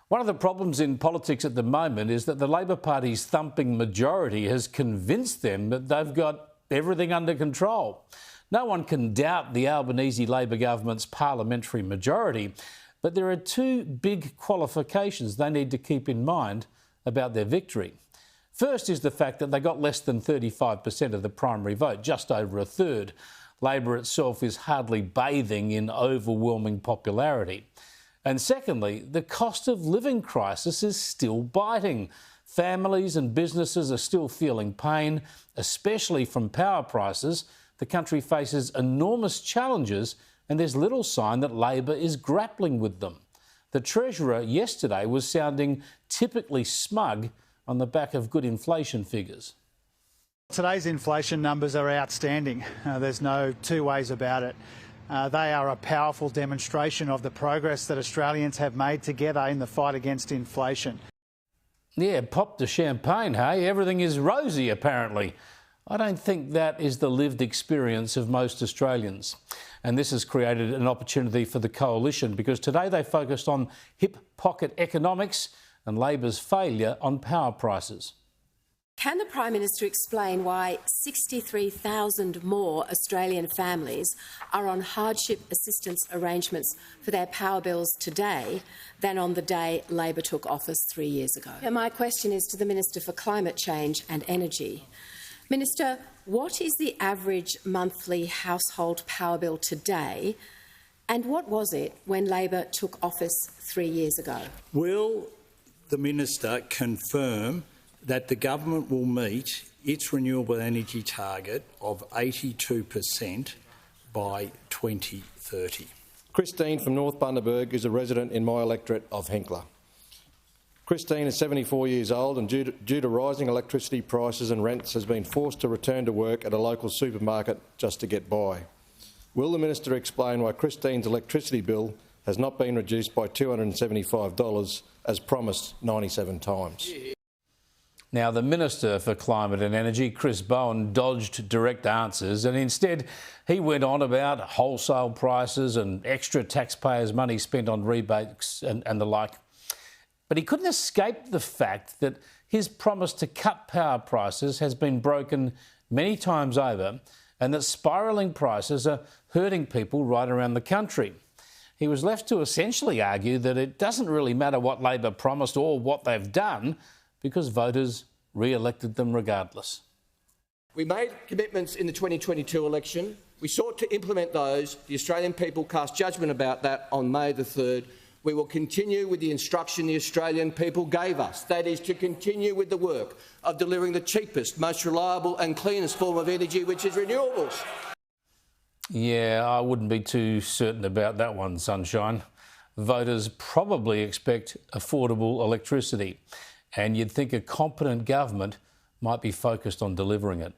One of the problems in politics at the moment is that the Labor Party's thumping majority has convinced them that they've got everything under control. No one can doubt the Albanese Labor government's parliamentary majority, but there are two big qualifications they need to keep in mind about their victory. First is the fact that they got less than 35% of the primary vote, just over a third. Labor itself is hardly bathing in overwhelming popularity. And secondly, the cost of living crisis is still biting. Families and businesses are still feeling pain, especially from power prices. The country faces enormous challenges and there's little sign that Labor is grappling with them. The Treasurer yesterday was sounding typically smug on the back of good inflation figures. Today's inflation numbers are outstanding. There's no two ways about it. They are a powerful demonstration of the progress that Australians have made together in the fight against inflation. Yeah, pop the champagne, hey? Everything is rosy, apparently. I don't think that is the lived experience of most Australians. And this has created an opportunity for the Coalition because today they focused on hip pocket economics and Labor's failure on power prices. Can the Prime Minister explain why 63,000 more Australian families are on hardship assistance arrangements for their power bills today than on the day Labor took office 3 years ago? And my question is to the Minister for Climate Change and Energy. Minister, what is the average monthly household power bill today, and what was it when Labor took office 3 years ago? Will the Minister confirm that the government will meet its renewable energy target of 82% by 2030. Christine from North Bundaberg is a resident in my electorate of Henkler. Christine is 74 years old and due to rising electricity prices and rents has been forced to return to work at a local supermarket just to get by. Will the Minister explain why Christine's electricity bill has not been reduced by $275 as promised 97 times? Now, the Minister for Climate and Energy, Chris Bowen, dodged direct answers and instead he went on about wholesale prices and extra taxpayers' money spent on rebates and the like. But he couldn't escape the fact that his promise to cut power prices has been broken many times over and that spiralling prices are hurting people right around the country. He was left to essentially argue that it doesn't really matter what Labor promised or what they've done, because voters re-elected them regardless. We made commitments in the 2022 election. We sought to implement those. The Australian people cast judgment about that on May the 3rd. We will continue with the instruction the Australian people gave us, that is to continue with the work of delivering the cheapest, most reliable and cleanest form of energy, which is renewables. Yeah, I wouldn't be too certain about that one, Sunshine. Voters probably expect affordable electricity. And you'd think a competent government might be focused on delivering it.